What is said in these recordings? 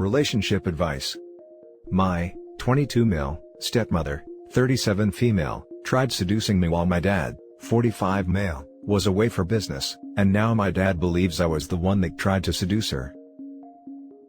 Relationship advice. My 22 male stepmother, 37 female, tried seducing me while my dad, 45 male, was away for business, and now my dad believes I was the one that tried to seduce her.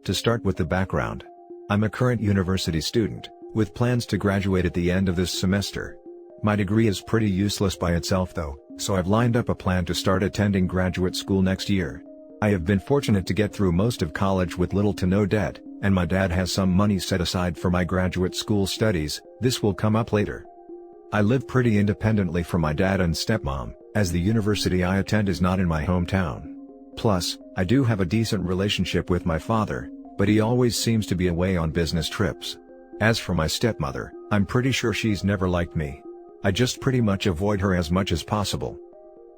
To start with the background. I'm a current university student, with plans to graduate at the end of this semester. My degree is pretty useless by itself though, so I've lined up a plan to start attending graduate school next year. I have been fortunate to get through most of college with little to no debt, and my dad has some money set aside for my graduate school studies. This will come up later. I live pretty independently from my dad and stepmom, as the university I attend is not in my hometown. Plus, I do have a decent relationship with my father, but he always seems to be away on business trips. As for my stepmother, I'm pretty sure she's never liked me. I just pretty much avoid her as much as possible.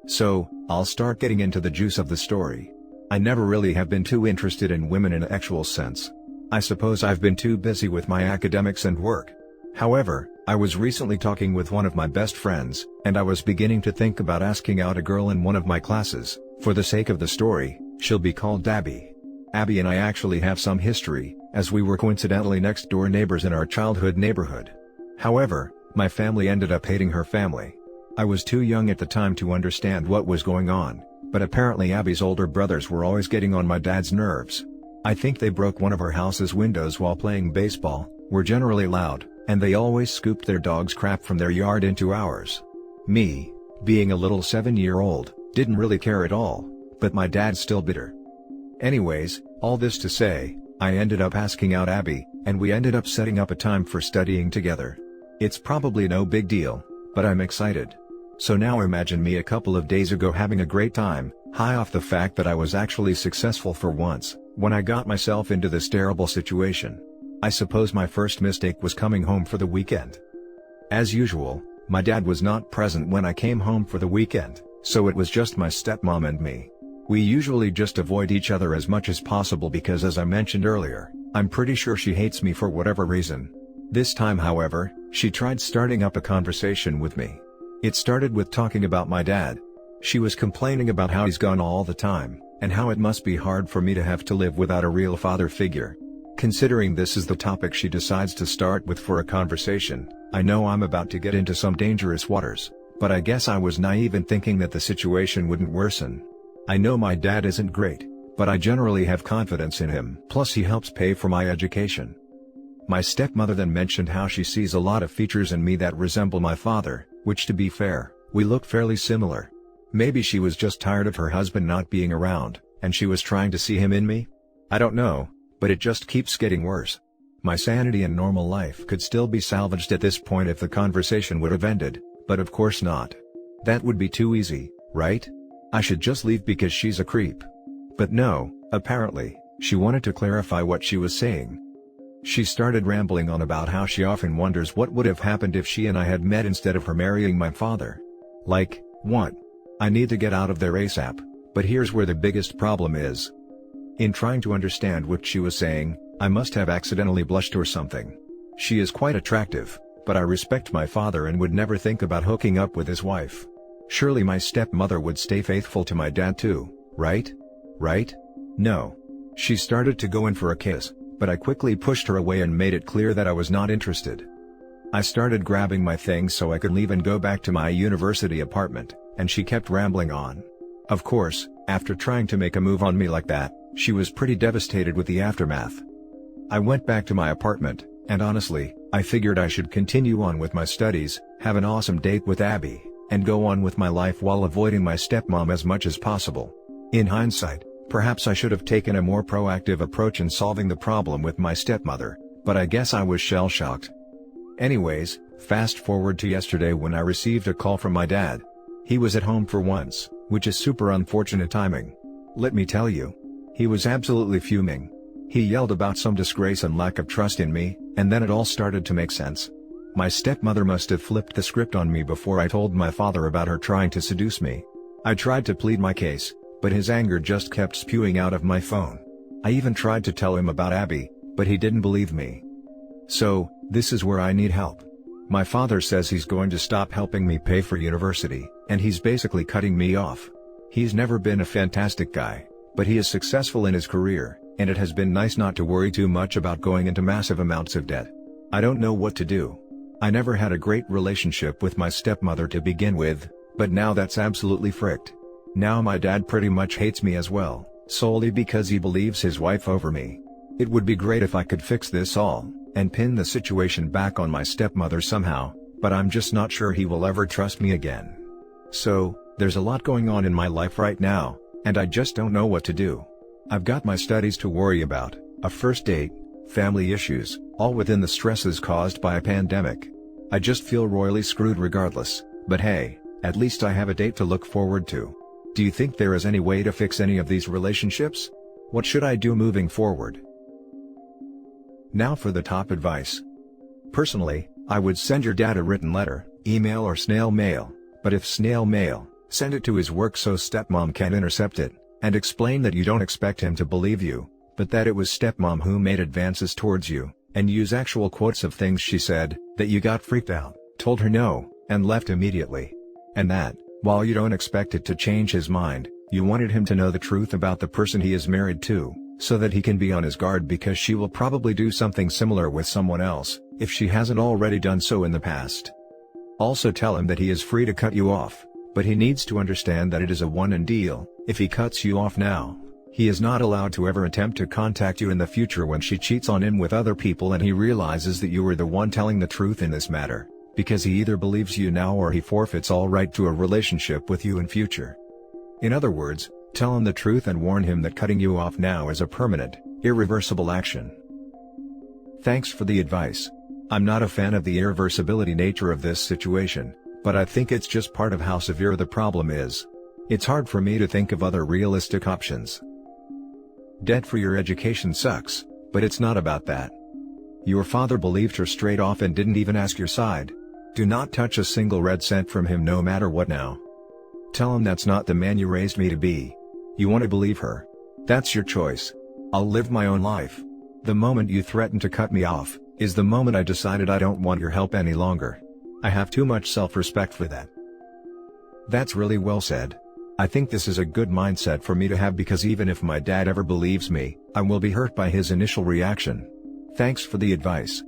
So, I'll start getting into the juice of the story. I never really have been too interested in women in an actual sense. I suppose I've been too busy with my academics and work. However, I was recently talking with one of my best friends, and I was beginning to think about asking out a girl in one of my classes. For the sake of the story, she'll be called Abby. Abby and I actually have some history, as we were coincidentally next door neighbors in our childhood neighborhood. However, my family ended up hating her family. I was too young at the time to understand what was going on, but apparently Abby's older brothers were always getting on my dad's nerves. I think they broke one of our house's windows while playing baseball, were generally loud, and they always scooped their dog's crap from their yard into ours. Me, being a little 7-year-old, didn't really care at all, but my dad's still bitter. Anyways, all this to say, I ended up asking out Abby, and we ended up setting up a time for studying together. It's probably no big deal, but I'm excited. So now imagine me a couple of days ago having a great time, high off the fact that I was actually successful for once, when I got myself into this terrible situation. I suppose my first mistake was coming home for the weekend. As usual, my dad was not present when I came home for the weekend, so it was just my stepmom and me. We usually just avoid each other as much as possible because, as I mentioned earlier, I'm pretty sure she hates me for whatever reason. This time, however, she tried starting up a conversation with me. It started with talking about my dad. She was complaining about how he's gone all the time, and how it must be hard for me to have to live without a real father figure. Considering this is the topic she decides to start with for a conversation, I know I'm about to get into some dangerous waters, but I guess I was naive in thinking that the situation wouldn't worsen. I know my dad isn't great, but I generally have confidence in him. Plus he helps pay for my education. My stepmother then mentioned how she sees a lot of features in me that resemble my father, which, to be fair, we look fairly similar. Maybe she was just tired of her husband not being around, and she was trying to see him in me? I don't know, but it just keeps getting worse. My sanity and normal life could still be salvaged at this point if the conversation would have ended, but of course not. That would be too easy, right? I should just leave because she's a creep. But no, apparently, she wanted to clarify what she was saying. She started rambling on about how she often wonders what would have happened if she and I had met instead of her marrying my father. Like, what? I need to get out of there ASAP, but here's where the biggest problem is. In trying to understand what she was saying, I must have accidentally blushed or something. She is quite attractive, but I respect my father and would never think about hooking up with his wife. Surely my stepmother would stay faithful to my dad too, right? Right? No. She started to go in for a kiss, but I quickly pushed her away and made it clear that I was not interested. I started grabbing my things so I could leave and go back to my university apartment, and she kept rambling on. Of course, after trying to make a move on me like that, she was pretty devastated with the aftermath. I went back to my apartment, and honestly, I figured I should continue on with my studies, have an awesome date with Abby, and go on with my life while avoiding my stepmom as much as possible. In hindsight, perhaps I should have taken a more proactive approach in solving the problem with my stepmother, but I guess I was shell-shocked. Anyways, fast forward to yesterday when I received a call from my dad. He was at home for once, which is super unfortunate timing. Let me tell you. He was absolutely fuming. He yelled about some disgrace and lack of trust in me, and then it all started to make sense. My stepmother must have flipped the script on me before I told my father about her trying to seduce me. I tried to plead my case, but his anger just kept spewing out of my phone. I even tried to tell him about Abby, but he didn't believe me. So, this is where I need help. My father says he's going to stop helping me pay for university, and he's basically cutting me off. He's never been a fantastic guy, but he is successful in his career, and it has been nice not to worry too much about going into massive amounts of debt. I don't know what to do. I never had a great relationship with my stepmother to begin with, but now that's absolutely fricked. Now my dad pretty much hates me as well, solely because he believes his wife over me. It would be great if I could fix this all, and pin the situation back on my stepmother somehow, but I'm just not sure he will ever trust me again. So, there's a lot going on in my life right now, and I just don't know what to do. I've got my studies to worry about, a first date, family issues, all within the stresses caused by a pandemic. I just feel royally screwed regardless, but hey, at least I have a date to look forward to. Do you think there is any way to fix any of these relationships? What should I do moving forward? Now for the top advice. Personally, I would send your dad a written letter, email or snail mail, but if snail mail, send it to his work so stepmom can intercept it, and explain that you don't expect him to believe you, but that it was stepmom who made advances towards you, and use actual quotes of things she said, that you got freaked out, told her no, and left immediately. And that, while you don't expect it to change his mind, you wanted him to know the truth about the person he is married to, so that he can be on his guard because she will probably do something similar with someone else, if she hasn't already done so in the past. Also tell him that he is free to cut you off, but he needs to understand that it is a one-and deal. If he cuts you off now, he is not allowed to ever attempt to contact you in the future when she cheats on him with other people and he realizes that you were the one telling the truth in this matter, because he either believes you now or he forfeits all right to a relationship with you in future. In other words, tell him the truth and warn him that cutting you off now is a permanent, irreversible action. Thanks for the advice. I'm not a fan of the irreversibility nature of this situation, but I think it's just part of how severe the problem is. It's hard for me to think of other realistic options. Debt for your education sucks, but it's not about that. Your father believed her straight off and didn't even ask your side. Do not touch a single red cent from him no matter what now. Tell him that's not the man you raised me to be. You want to believe her. That's your choice. I'll live my own life. The moment you threaten to cut me off, is the moment I decided I don't want your help any longer. I have too much self-respect for that. That's really well said. I think this is a good mindset for me to have because even if my dad ever believes me, I will be hurt by his initial reaction. Thanks for the advice.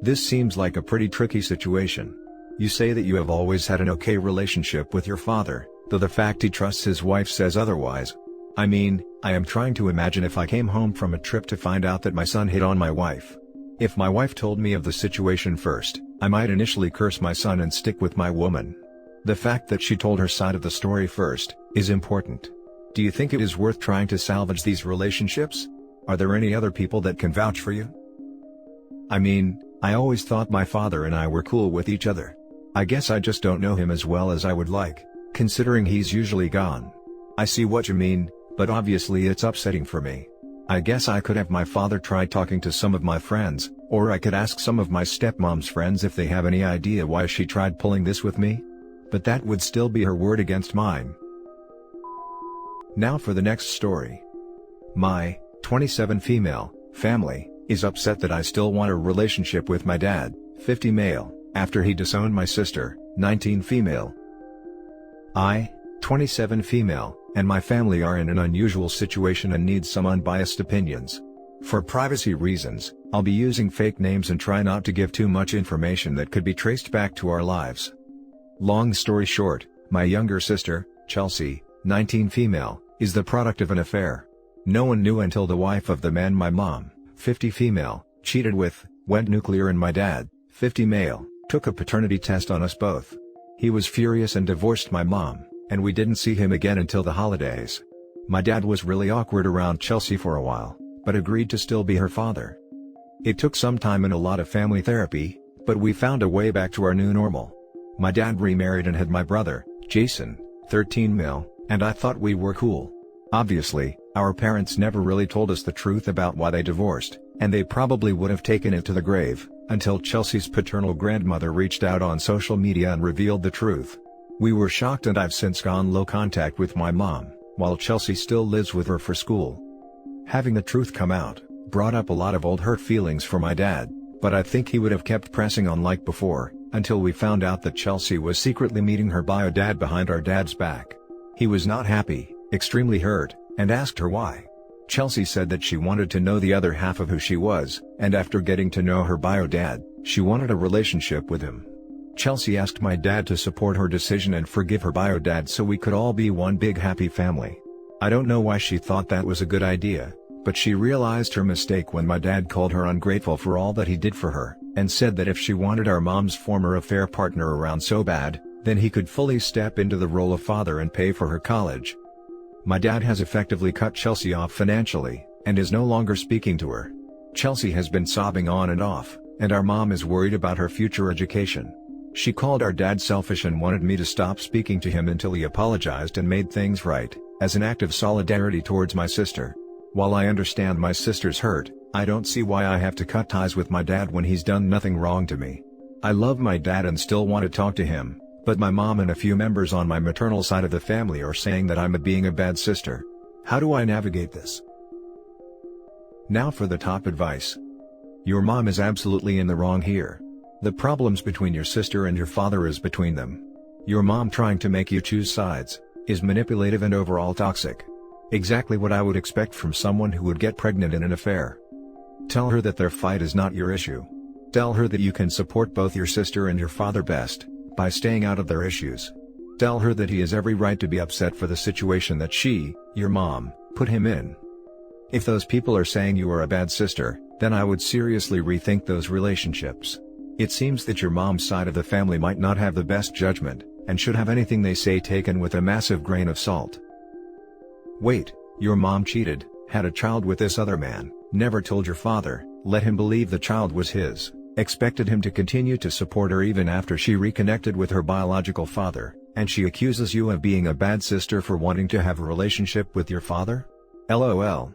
This seems like a pretty tricky situation. You say that you have always had an okay relationship with your father, though the fact he trusts his wife says otherwise. I mean, I am trying to imagine if I came home from a trip to find out that my son hit on my wife. If my wife told me of the situation first, I might initially curse my son and stick with my woman. The fact that she told her side of the story first, is important. Do you think it is worth trying to salvage these relationships? Are there any other people that can vouch for you? I mean, I always thought my father and I were cool with each other. I guess I just don't know him as well as I would like, considering he's usually gone. I see what you mean, but obviously it's upsetting for me. I guess I could have my father try talking to some of my friends, or I could ask some of my stepmom's friends if they have any idea why she tried pulling this with me. But that would still be her word against mine. Now for the next story. My 27 female family is upset that I still want a relationship with my dad, 50 male, after he disowned my sister, 19 female. I, 27 female, and my family are in an unusual situation and need some unbiased opinions. For privacy reasons, I'll be using fake names and try not to give too much information that could be traced back to our lives. Long story short, my younger sister, Chelsea, 19 female, is the product of an affair. No one knew until the wife of the man my mom, 50 female, cheated with, went nuclear and my dad, 50 male, took a paternity test on us both. He was furious and divorced my mom, and we didn't see him again until the holidays. My dad was really awkward around Chelsea for a while, but agreed to still be her father. It took some time and a lot of family therapy, but we found a way back to our new normal. My dad remarried and had my brother, Jason, 13 male, and I thought we were cool. Obviously, our parents never really told us the truth about why they divorced, and they probably would have taken it to the grave, until Chelsea's paternal grandmother reached out on social media and revealed the truth. We were shocked and I've since gone low contact with my mom, while Chelsea still lives with her for school. Having the truth come out, brought up a lot of old hurt feelings for my dad, but I think he would have kept pressing on like before, until we found out that Chelsea was secretly meeting her bio dad behind our dad's back. He was not happy, extremely hurt, and asked her why. Chelsea said that she wanted to know the other half of who she was, and after getting to know her bio dad, she wanted a relationship with him. Chelsea asked my dad to support her decision and forgive her bio dad so we could all be one big happy family. I don't know why she thought that was a good idea, but she realized her mistake when my dad called her ungrateful for all that he did for her, and said that if she wanted our mom's former affair partner around so bad, then he could fully step into the role of father and pay for her college. My dad has effectively cut Chelsea off financially, and is no longer speaking to her. Chelsea has been sobbing on and off, and our mom is worried about her future education. She called our dad selfish and wanted me to stop speaking to him until he apologized and made things right, as an act of solidarity towards my sister. While I understand my sister's hurt, I don't see why I have to cut ties with my dad when he's done nothing wrong to me. I love my dad and still want to talk to him, but my mom and a few members on my maternal side of the family are saying that I'm being a bad sister. How do I navigate this? Now for the top advice. Your mom is absolutely in the wrong here. The problems between your sister and your father is between them. Your mom trying to make you choose sides is manipulative and overall toxic. Exactly what I would expect from someone who would get pregnant in an affair. Tell her that their fight is not your issue. Tell her that you can support both your sister and your father best by staying out of their issues. Tell her that he has every right to be upset for the situation that she, your mom, put him in. If those people are saying you are a bad sister, then I would seriously rethink those relationships. It seems that your mom's side of the family might not have the best judgment, and should have anything they say taken with a massive grain of salt. Wait, your mom cheated, had a child with this other man, never told your father, let him believe the child was his, expected him to continue to support her even after she reconnected with her biological father, and she accuses you of being a bad sister for wanting to have a relationship with your father? LOL.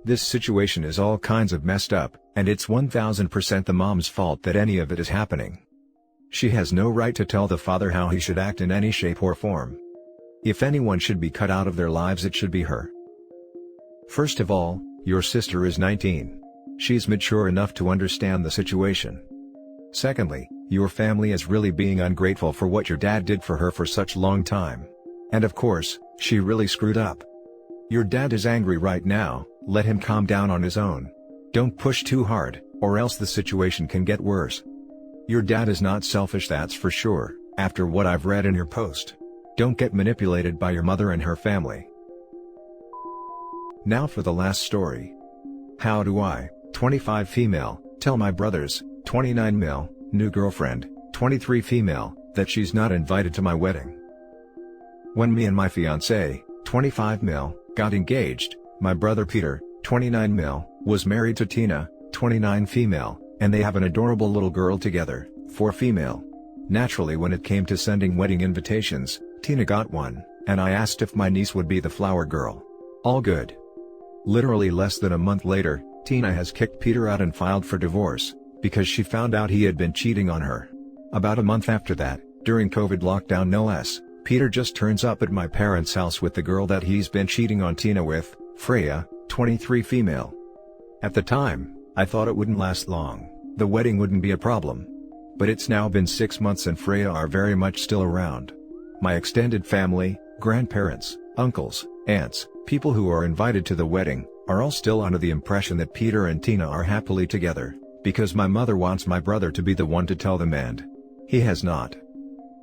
This situation is all kinds of messed up, and it's 1000% the mom's fault that any of it is happening. She has no right to tell the father how he should act in any shape or form. If anyone should be cut out of their lives, it should be her. First of all, your sister is 19. She's mature enough to understand the situation. Secondly, your family is really being ungrateful for what your dad did for her for such long time. And of course, she really screwed up. Your dad is angry right now, let him calm down on his own. Don't push too hard, or else the situation can get worse. Your dad is not selfish, that's for sure, after what I've read in your post. Don't get manipulated by your mother and her family. Now for the last story. How do I, 25 female, tell my brothers, 29 male, new girlfriend, 23 female, that she's not invited to my wedding? When me and my fiancé, 25 male, got engaged, my brother Peter, 29 male, was married to Tina, 29 female, and they have an adorable little girl together, 4 female. Naturally, when it came to sending wedding invitations, Tina got one, and I asked if my niece would be the flower girl. All good. Literally less than a month later, Tina has kicked Peter out and filed for divorce, because she found out he had been cheating on her. About a month after that, during COVID lockdown no less, Peter just turns up at my parents' house with the girl that he's been cheating on Tina with, Freya, 23 female. At the time, I thought it wouldn't last long, the wedding wouldn't be a problem. But it's now been 6 months and Freya are very much still around. My extended family, grandparents, uncles, aunts, people who are invited to the wedding, are all still under the impression that Peter and Tina are happily together, because my mother wants my brother to be the one to tell them and he has not.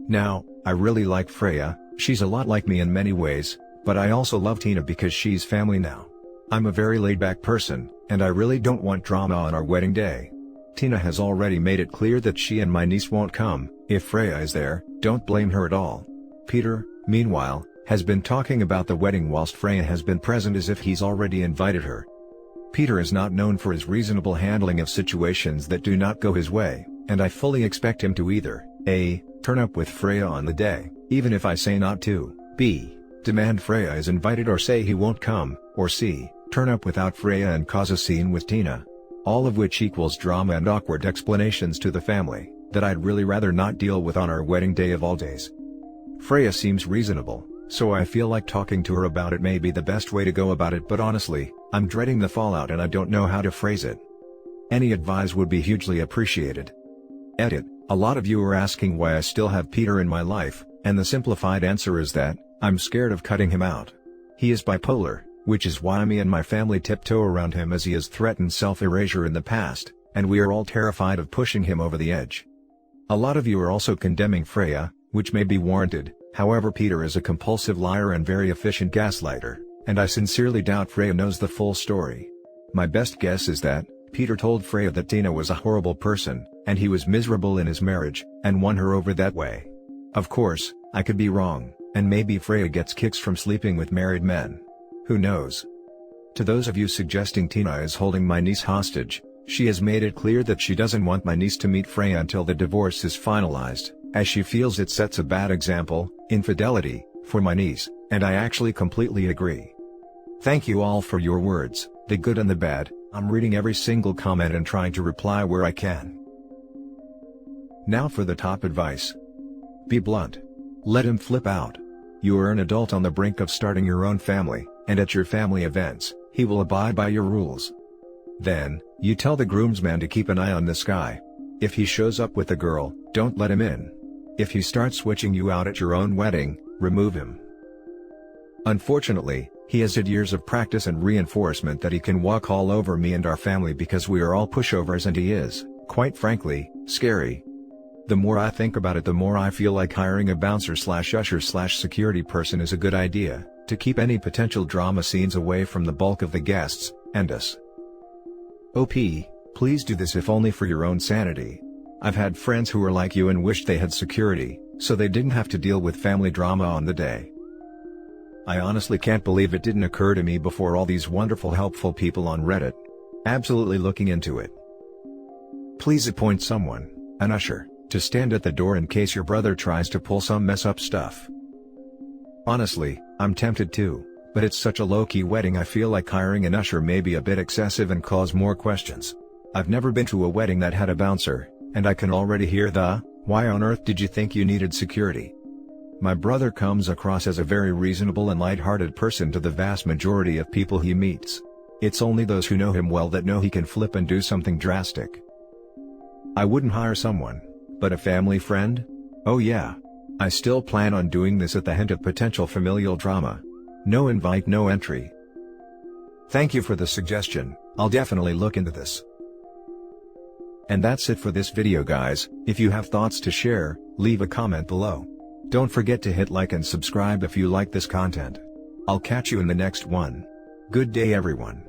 Now, I really like Freya, she's a lot like me in many ways, but I also love Tina because she's family now. I'm a very laid-back person, and I really don't want drama on our wedding day. Tina has already made it clear that she and my niece won't come. If Freya is there, don't blame her at all. Peter, meanwhile, has been talking about the wedding whilst Freya has been present as if he's already invited her. Peter is not known for his reasonable handling of situations that do not go his way, and I fully expect him to either A. turn up with Freya on the day, even if I say not to, B. demand Freya is invited or say he won't come, or C. turn up without Freya and cause a scene with Tina. All of which equals drama and awkward explanations to the family, that I'd really rather not deal with on our wedding day of all days. Freya seems reasonable, so I feel like talking to her about it may be the best way to go about it, but honestly, I'm dreading the fallout and I don't know how to phrase it. Any advice would be hugely appreciated. Edit. A lot of you are asking why I still have Peter in my life, and the simplified answer is that I'm scared of cutting him out. He is bipolar, which is why me and my family tiptoe around him as he has threatened self-erasure in the past, and we are all terrified of pushing him over the edge. A lot of you are also condemning Freya, which may be warranted. However, Peter is a compulsive liar and very efficient gaslighter, and I sincerely doubt Freya knows the full story. My best guess is that Peter told Freya that Tina was a horrible person, and he was miserable in his marriage, and won her over that way. Of course, I could be wrong, and maybe Freya gets kicks from sleeping with married men. Who knows? To those of you suggesting Tina is holding my niece hostage, she has made it clear that she doesn't want my niece to meet Freya until the divorce is finalized, as she feels it sets a bad example, infidelity, for my niece, and I actually completely agree. Thank you all for your words, the good and the bad. I'm reading every single comment and trying to reply where I can. Now for the top advice. Be blunt. Let him flip out. You are an adult on the brink of starting your own family, and at your family events, he will abide by your rules. Then, you tell the groomsman to keep an eye on this guy. If he shows up with a girl, don't let him in. If he starts switching you out at your own wedding, remove him. Unfortunately, he has had years of practice and reinforcement that he can walk all over me and our family because we are all pushovers, and he is, quite frankly, scary. The more I think about it, the more I feel like hiring a bouncer/usher/security person is a good idea, to keep any potential drama scenes away from the bulk of the guests, and us. OP, please do this if only for your own sanity. I've had friends who were like you and wished they had security, so they didn't have to deal with family drama on the day. I honestly can't believe it didn't occur to me before all these wonderful helpful people on Reddit. Absolutely looking into it. Please appoint someone, an usher, to stand at the door in case your brother tries to pull some mess up stuff. Honestly, I'm tempted too, but it's such a low-key wedding I feel like hiring an usher may be a bit excessive and cause more questions. I've never been to a wedding that had a bouncer, and I can already hear the, "Why on earth did you think you needed security?" My brother comes across as a very reasonable and light-hearted person to the vast majority of people he meets. It's only those who know him well that know he can flip and do something drastic. I wouldn't hire someone, but a family friend? Oh yeah. I still plan on doing this at the hint of potential familial drama. No invite, no entry. Thank you for the suggestion, I'll definitely look into this. And that's it for this video, guys. If you have thoughts to share, leave a comment below. Don't forget to hit like and subscribe if you like this content. I'll catch you in the next one. Good day everyone.